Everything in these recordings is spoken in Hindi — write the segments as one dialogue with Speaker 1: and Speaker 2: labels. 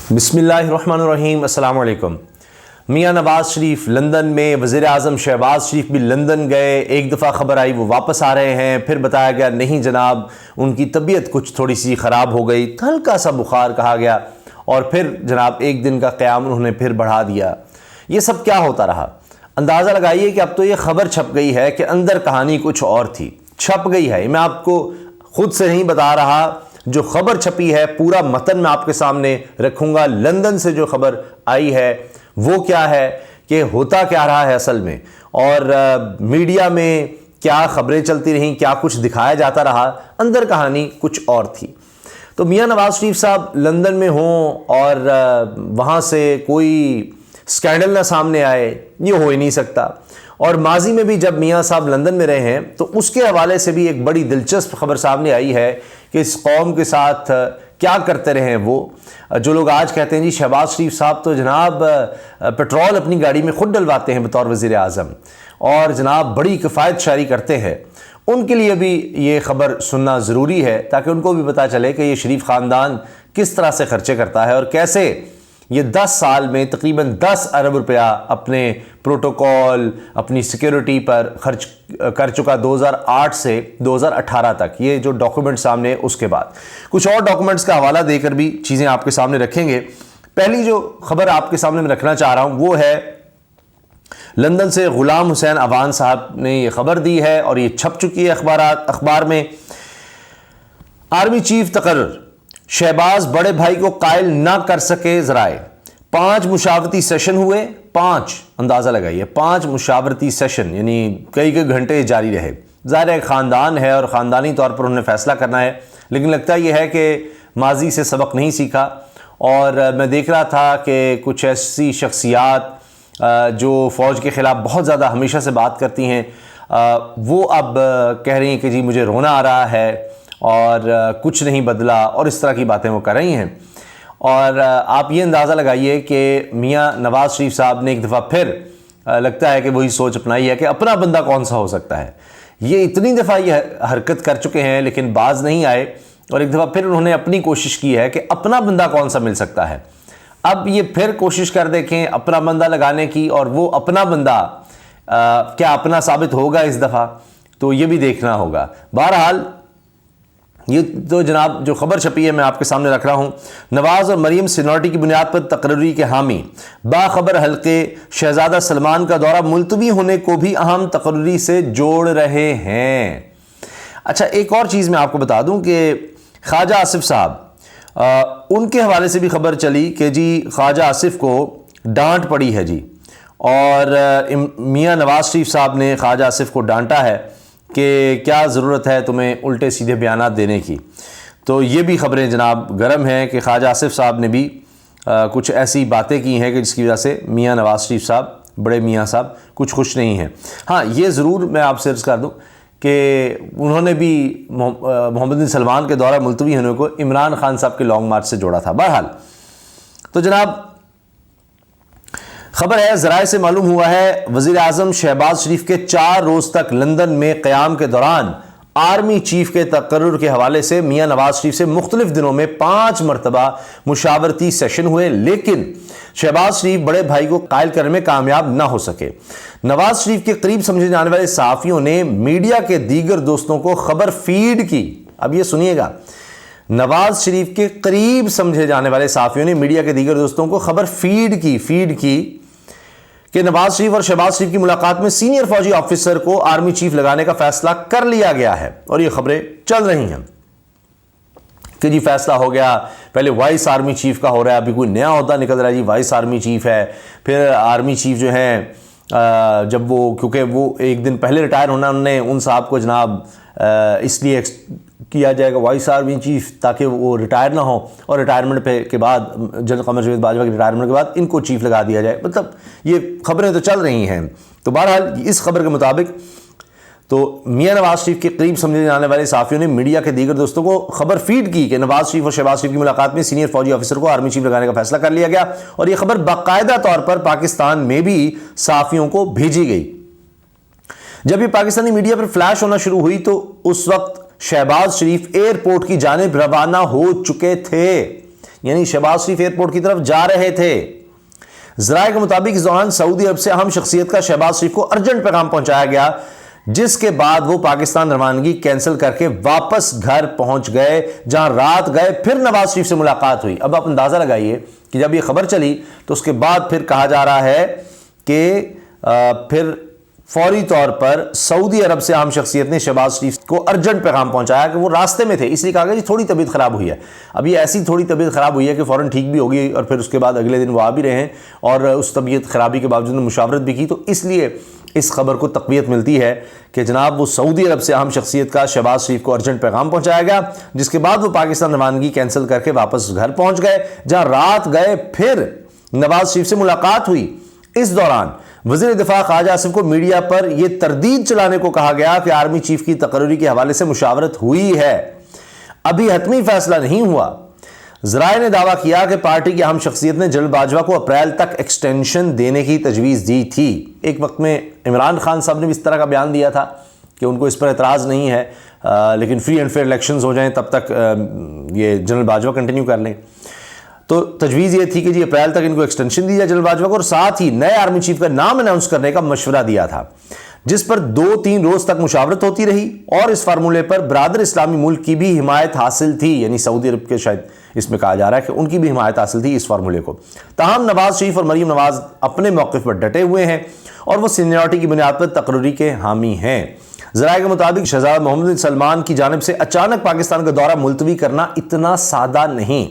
Speaker 1: बिस्मिल्लाहिर्रहमानिर्रहीम। अस्सलाम वालेकुम। मियाँ नवाज़ शरीफ लंदन में, वज़ीर आज़म शहबाज शरीफ भी लंदन गए। एक दफ़ा ख़बर आई वो वापस आ रहे हैं, फिर बताया गया नहीं जनाब उनकी तबीयत कुछ थोड़ी सी ख़राब हो गई, हल्का सा बुखार कहा गया, और फिर जनाब एक दिन का क़याम उन्होंने फिर बढ़ा दिया। ये सब क्या होता रहा? अंदाज़ा लगाइए कि अब तो ये ख़बर छप गई है कि अंदर कहानी कुछ और थी, छप गई है। मैं आपको खुद से नहीं बता रहा, जो खबर छपी है पूरा मतन मैं आपके सामने रखूंगा। लंदन से जो खबर आई है वो क्या है, कि होता क्या रहा है असल में, और मीडिया में क्या खबरें चलती रहीं, क्या कुछ दिखाया जाता रहा, अंदर कहानी कुछ और थी। तो मियाँ नवाज़ शरीफ साहब लंदन में हों और वहाँ से कोई स्कैंडल ना सामने आए, ये हो ही नहीं सकता। और माजी में भी जब मियाँ साहब लंदन में रहे हैं तो उसके हवाले से भी एक बड़ी दिलचस्प खबर सामने आई है कि इस कौम के साथ क्या करते रहे हैं वो। जो लोग आज कहते हैं जी शहबाज शरीफ साहब तो जनाब पेट्रोल अपनी गाड़ी में खुद डलवाते हैं बतौर वज़ीर आज़म, और जनाब बड़ी किफ़ायत शायरी करते हैं, उनके लिए भी ये ख़बर सुनना ज़रूरी है ताकि उनको भी पता चले कि ये शरीफ ख़ानदान किस तरह से खर्चे करता है और कैसे ये 10 साल में तकरीबन 10 अरब रुपया अपने प्रोटोकॉल, अपनी सिक्योरिटी पर खर्च कर चुका 2008 से 2018 तक। ये जो डॉक्यूमेंट सामने, उसके बाद कुछ और डॉक्यूमेंट्स का हवाला देकर भी चीज़ें आपके सामने रखेंगे। पहली जो खबर आपके सामने मैं रखना चाह रहा हूँ वो है लंदन से गुलाम हुसैन अवान साहब ने ये खबर दी है और ये छप चुकी है अखबार में। आर्मी चीफ तकर्रुर, शहबाज बड़े भाई को कायल ना कर सके ज़राए। 5 मुशावरती सेशन हुए, 5 अंदाज़ा लगाइए, 5 मुशावरती सेशन यानी कई घंटे जारी रहे। ज़ाहिर है ख़ानदान है और ख़ानदानी तौर पर उन्हें फ़ैसला करना है, लेकिन लगता यह है कि माजी से सबक नहीं सीखा। और मैं देख रहा था कि कुछ ऐसी शख्सियात जो फ़ौज के ख़िलाफ़ बहुत ज़्यादा हमेशा से बात करती हैं, वो अब कह रही हैं कि जी मुझे रोना आ रहा है और कुछ नहीं बदला, और इस तरह की बातें वो कर रही हैं। और आप ये अंदाज़ा लगाइए कि मियाँ नवाज़ शरीफ साहब ने एक दफ़ा फिर लगता है कि वही सोच अपनाई है कि अपना बंदा कौन सा हो सकता है। ये इतनी दफ़ा ये हरकत कर चुके हैं लेकिन बाज नहीं आए, और एक दफ़ा फिर उन्होंने अपनी कोशिश की है कि अपना बंदा कौन सा मिल सकता है। अब ये फिर कोशिश कर देखें अपना बंदा लगाने की, और वो अपना बंदा क्या अपना साबित होगा इस दफ़ा, तो ये भी देखना होगा। बहरहाल ये तो जनाब जो खबर छपी है मैं आपके सामने रख रहा हूँ। नवाज़ और मरीम सीनियरिटी की बुनियाद पर तकर्री के हामी, बाखबर हल्के शहजादा सलमान का दौरा मुलतवी होने को भी अहम तकर्री से जोड़ रहे हैं। अच्छा, एक और चीज़ मैं आपको बता दूँ कि ख्वाजा आसिफ साहब, उनके हवाले से भी खबर चली कि जी ख्वाजा आसिफ को डांट पड़ी है जी, और मियाँ नवाज़ शरीफ साहब ने ख्वाजा आसिफ को डांटा है कि क्या ज़रूरत है तुम्हें उल्टे सीधे बयानात देने की। तो ये भी ख़बरें जनाब गर्म हैं कि ख्वाजा आसिफ साहब ने भी कुछ ऐसी बातें की हैं कि जिसकी वजह से मियाँ नवाज़ शरीफ साहब, बड़े मियाँ साहब कुछ खुश नहीं हैं। हाँ, ये ज़रूर मैं आपसे अर्ज़ कर दूँ कि उन्होंने भी मोहम्मद बिन सलमान के दौरा मुलतवी होने को इमरान खान साहब के लॉन्ग मार्च से जोड़ा था। बहरहाल तो जनाब खबर है, ज़राए से मालूम हुआ है वज़ीर आज़म शहबाज शरीफ के 4 रोज़ तक लंदन में क़याम के दौरान आर्मी चीफ के तकर्रुर के हवाले से मियाँ नवाज़ शरीफ से मुख्तलिफ दिनों में 5 मरतबा मुशावरती सेशन हुए, लेकिन शहबाज शरीफ बड़े भाई को कायल करने में कामयाब ना हो सके। नवाज़ शरीफ के करीब समझे जाने वाले सहाफ़ियों ने मीडिया के दीगर दोस्तों को खबर फीड की। अब ये सुनिएगा, नवाज़ शरीफ के करीब समझे जाने वाले सहाफ़ियों ने मीडिया के दीगर दोस्तों को खबर फीड की कि नवाज़ शरीफ और शहबाज शरीफ की मुलाकात में सीनियर फौजी ऑफिसर को आर्मी चीफ लगाने का फैसला कर लिया गया है। और ये खबरें चल रही हैं कि जी फैसला हो गया, पहले वाइस आर्मी चीफ का हो रहा है, अभी कोई नया अहदा निकल रहा है जी वाइस आर्मी चीफ है। फिर आर्मी चीफ जो हैं जब वो, क्योंकि वो एक दिन पहले रिटायर होना, उन्होंने उन साहब को जनाब इसलिए किया जाएगा वाइस आर्मी चीफ ताकि वो रिटायर ना हो, और रिटायरमेंट के बाद जनरल कमर जावेद बाजवा के रिटायरमेंट के बाद इनको चीफ लगा दिया जाए। मतलब ये खबरें तो चल रही हैं। तो बहरहाल इस खबर के मुताबिक तो मियाँ नवाज़ शरीफ के करीब समझे जाने वाले सहाफ़ियों ने मीडिया के दीगर दोस्तों को खबर फीड की कि नवाज़ शरीफ और शहबाज शरीफ की मुलाकात में सीनियर फौजी ऑफिसर को आर्मी चीफ लगाने का फैसला कर लिया गया, और यह खबर बाकायदा तौर पर पाकिस्तान में भी सहाफ़ियों को भेजी गई। जब ये पाकिस्तानी मीडिया पर फ्लैश होना शुरू हुई तो उस वक्त शहबाज शरीफ एयरपोर्ट की जानिब रवाना हो चुके थे। यानी शहबाज शरीफ एयरपोर्ट की तरफ जा रहे थे। ज़राए के मुताबिक इस दौरान सऊदी अरब से अहम शख्सियत का शहबाज शरीफ को अर्जेंट पैगाम पहुंचाया गया, जिसके बाद वो पाकिस्तान रवानगी कैंसिल करके वापस घर पहुंच गए, जहां रात गए, फिर नवाज शरीफ से मुलाकात हुई। अब आप अंदाजा लगाइए कि जब ये खबर चली तो उसके बाद फिर कहा जा रहा है कि फिर फौरी तौर पर सऊदी अरब से अहम शख्सियत ने शहबाज शरीफ को अर्जेंट पैगाम पहुंचाया कि वो रास्ते में थे, इसलिए कहा गया जी थोड़ी तबीयत खराब हुई है। अब ये ऐसी थोड़ी तबीयत खराब हुई है कि फ़ौरन ठीक भी होगी और फिर उसके बाद अगले दिन वो आ भी रहे हैं और उस तबीयत खराबी के बावजूद मुशावरत भी की, तो इसलिए इस खबर को तक़वियत मिलती है कि जनाब वो सऊदी अरब से अहम शख्सियत का शहबाज शरीफ को अर्जेंट पैगाम पहुंचाया गया, जिसके बाद वो पाकिस्तान रवानगी कैंसिल करके वापस घर पहुंच गए, जहां रात गए, फिर नवाज शरीफ से मुलाकात हुई। इस दौरान वज़ीर दिफा ख्वाजा आसिफ को मीडिया पर यह तरदीद चलाने को कहा गया कि आर्मी चीफ की तकर्री के हवाले से मुशावरत हुई है, अभी हतमी फैसला नहीं हुआ। ज़राए ने दावा किया कि पार्टी की अहम शख्सियत ने जनरल बाजवा को अप्रैल तक एक्सटेंशन देने की तजवीज़ दी थी। एक वक्त में इमरान खान साहब ने भी इस तरह का बयान दिया था कि उनको इस पर एतराज़ नहीं है, लेकिन फ्री एंड फेयर इलेक्शंस हो जाएं तब तक ये जनरल बाजवा कंटिन्यू कर लें। तो तजवीज़ ये थी कि जी अप्रैल तक इनको एक्सटेंशन दी जाए जनरल बाजवा को, और साथ ही नए आर्मी चीफ का नाम अनाउंस करने का मशवरा दिया था, जिस पर 2-3 रोज तक मुशावरत होती रही और इस फार्मूले पर बरादर इस्लामी मुल्क की भी हिमायत हासिल थी, यानी सऊदी अरब के शायद इसमें कहा जा रहा है कि उनकी भी हिमायत हासिल थी इस फार्मूले को। ताहम नवाज शरीफ और मरीम नवाज अपने मौक़िफ़ पर डटे हुए हैं और वो सीनियरिटी की बुनियाद पर तकर्री के हामी हैं। ज़राए के मुताबिक शहज़ादा मोहम्मद बिन सलमान की जानिब से अचानक पाकिस्तान का दौरा मुलतवी करना इतना सादा नहीं।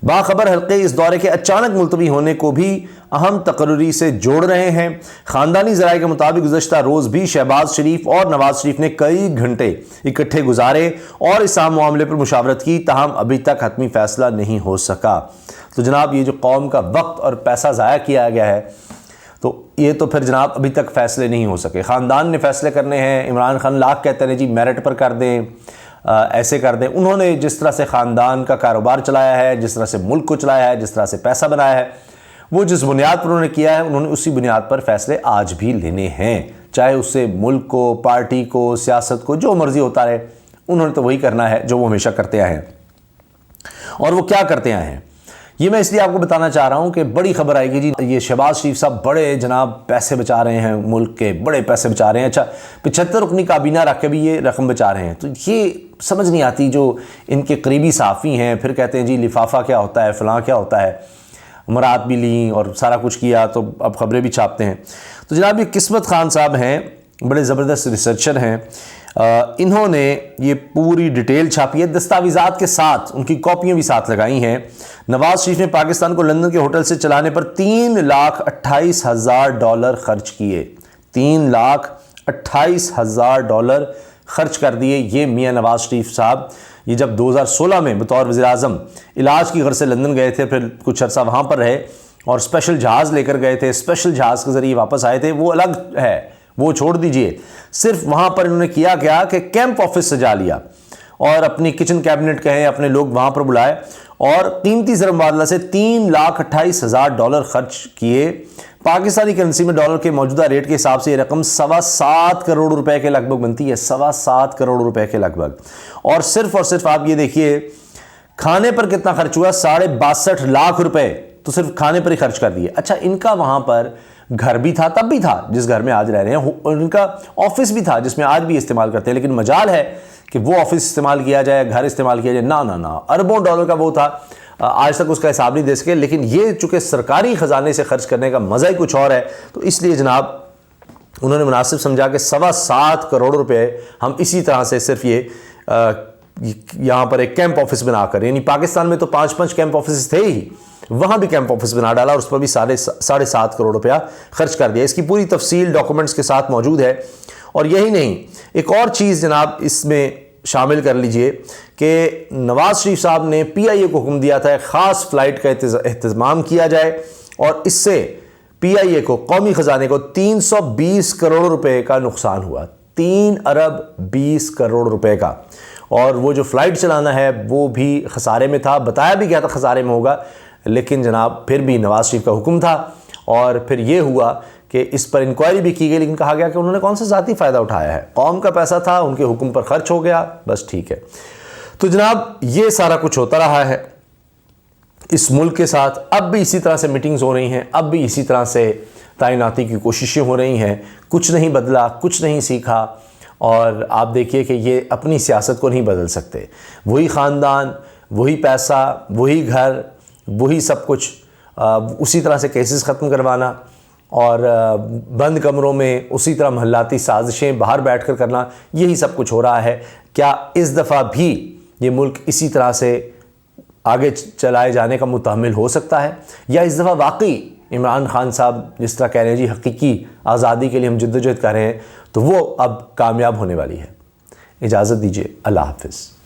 Speaker 1: बाखबर हल्के इस दौरे के अचानक मुलतवी होने को भी अहम तकर्री से जोड़ रहे हैं। ख़ानदानी ज़राए के मुताबिक गुज़श्ता रोज़ भी शहबाज शरीफ और नवाज शरीफ ने कई घंटे इकट्ठे गुजारे और इस अहम मामले पर मुशावरत की, ताहम अभी तक हतमी फ़ैसला नहीं हो सका। तो जनाब ये जो कौम का वक्त और पैसा ज़ाया किया गया है, तो ये तो फिर जनाब अभी तक फ़ैसले नहीं हो सके। ख़ानदान ने फ़ैसले करने हैं। इमरान खान लाख कहते हैं जी मेरिट पर कर दें, ऐसे कर दें। उन्होंने जिस तरह से ख़ानदान का कारोबार चलाया है, जिस तरह से मुल्क को चलाया है, जिस तरह से पैसा बनाया है, वो जिस बुनियाद पर उन्होंने किया है, उन्होंने उसी बुनियाद पर फ़ैसले आज भी लेने हैं, चाहे उससे मुल्क को, पार्टी को, सियासत को जो मर्ज़ी होता रहे। उन्होंने तो वही करना है जो वो हमेशा करते आए हैं। और वो क्या करते आए हैं ये मैं इसलिए आपको बताना चाह रहा हूँ कि बड़ी खबर आएगी जी, ये शहबाज शरीफ साहब बड़े जनाब पैसे बचा रहे हैं, मुल्क के बड़े पैसे बचा रहे हैं। अच्छा 75 रुकनी काबीना रख के भी ये रकम बचा रहे हैं, तो ये समझ नहीं आती। जो इनके करीबी साफ़ी हैं फिर कहते हैं जी लिफाफा क्या होता है, फ़लाँ क्या होता है, मुराद भी ली और सारा कुछ किया, तो अब ख़बरें भी छापते हैं। तो जनाब ये किस्मत खान साहब हैं, बड़े ज़बरदस्त रिसर्चर हैं। इन्होंने ये पूरी डिटेल छापी है, दस्तावेज़ात के साथ, उनकी कॉपियाँ भी साथ लगाई हैं। नवाज शरीफ ने पाकिस्तान को लंदन के होटल से चलाने पर $3,28,000 खर्च किए। $3,28,000 खर्च कर दिए ये मियाँ नवाज शरीफ साहब। ये जब 2016 में बतौर वज़ीर-ए-आज़म इलाज की गर्ज से लंदन गए थे, फिर कुछ अर्सा वहाँ पर रहे और स्पेशल जहाज़ लेकर गए थे, स्पेशल जहाज़ के ज़रिए वापस आए थे, वो अलग है, वो छोड़ दीजिए। सिर्फ वहाँ पर इन्होंने किया क्या कि कैंप ऑफिस सजा लिया और अपनी किचन कैबिनेट कहे, अपने लोग वहाँ पर बुलाए और कीमती ज़र मुबादला से $3,28,000 खर्च किए। पाकिस्तानी करेंसी में डॉलर के मौजूदा रेट के हिसाब से ये रकम 7.25 करोड़ रुपए के लगभग बनती है, 7.25 करोड़ रुपए के लगभग। और सिर्फ आप ये देखिए खाने पर कितना खर्च हुआ, 62.5 लाख रुपए तो सिर्फ खाने पर ही खर्च कर दिए। अच्छा इनका वहाँ पर घर भी था, तब भी था जिस घर में आज रह रहे हैं, और इनका ऑफिस भी था जिसमें आज भी इस्तेमाल करते हैं, लेकिन मजाल है कि वो ऑफिस इस्तेमाल किया जाए, घर इस्तेमाल किया जाए, ना अरबों डॉलर का वो था, आज तक उसका हिसाब नहीं दे सके। लेकिन ये चूँकि सरकारी ख़जाने से खर्च करने का मज़ा ही कुछ और है, तो इसलिए जनाब उन्होंने मुनासिब समझा कि 7.25 करोड़ रुपए हम इसी तरह से सिर्फ ये यहाँ पर एक कैंप ऑफिस बनाकर, यानी पाकिस्तान में तो 5 कैंप ऑफिस थे ही, वहाँ भी कैंप ऑफिस बना डाला और उस पर भी 7.5 करोड़ रुपया खर्च कर दिया। इसकी पूरी तफसील डॉक्यूमेंट्स के साथ मौजूद है। और यही नहीं, एक और चीज़ जनाब इसमें शामिल कर लीजिए कि नवाज शरीफ साहब ने PIA को हुक्म दिया था ख़ास फ़्लाइट का एहतमाम किया जाए और इससे PIA को, कौमी ख़जाने को 320 करोड़ रुपए का नुकसान हुआ, 3 अरब 20 करोड़ रुपए का। और वो जो फ़्लाइट चलाना है वो भी खसारे में था, बताया भी गया था खसारे में होगा, लेकिन जनाब फिर भी नवाज शरीफ का हुक्म था और फिर ये हुआ कि इस पर इंक्वायरी भी की गई, लेकिन कहा गया कि उन्होंने कौन सा ज़ाती फ़ायदा उठाया है, कौम का पैसा था, उनके हुक्म पर खर्च हो गया, बस ठीक है। तो जनाब ये सारा कुछ होता रहा है इस मुल्क के साथ अब भी इसी तरह से मीटिंग्स हो रही हैं, अब भी इसी तरह से तैनाती की कोशिशें हो रही हैं। कुछ नहीं बदला, कुछ नहीं सीखा। और आप देखिए कि ये अपनी सियासत को नहीं बदल सकते। वही ख़ानदान, वही पैसा, वही घर, वही सब कुछ, उसी तरह से केसेस ख़त्म करवाना और बंद कमरों में उसी तरह महल्लाती साजिशें बाहर बैठकर करना, यही सब कुछ हो रहा है। क्या इस दफ़ा भी ये मुल्क इसी तरह से आगे चलाए जाने का मुतहम्मिल हो सकता है, या इस दफ़ा वाकई इमरान खान साहब जिस तरह कह रहे हैं जी हकीकी आज़ादी के लिए हम जद्दोजहद कर रहे हैं, तो वो अब कामयाब होने वाली है। इजाज़त दीजिए, अल्लाह हाफ़िज़।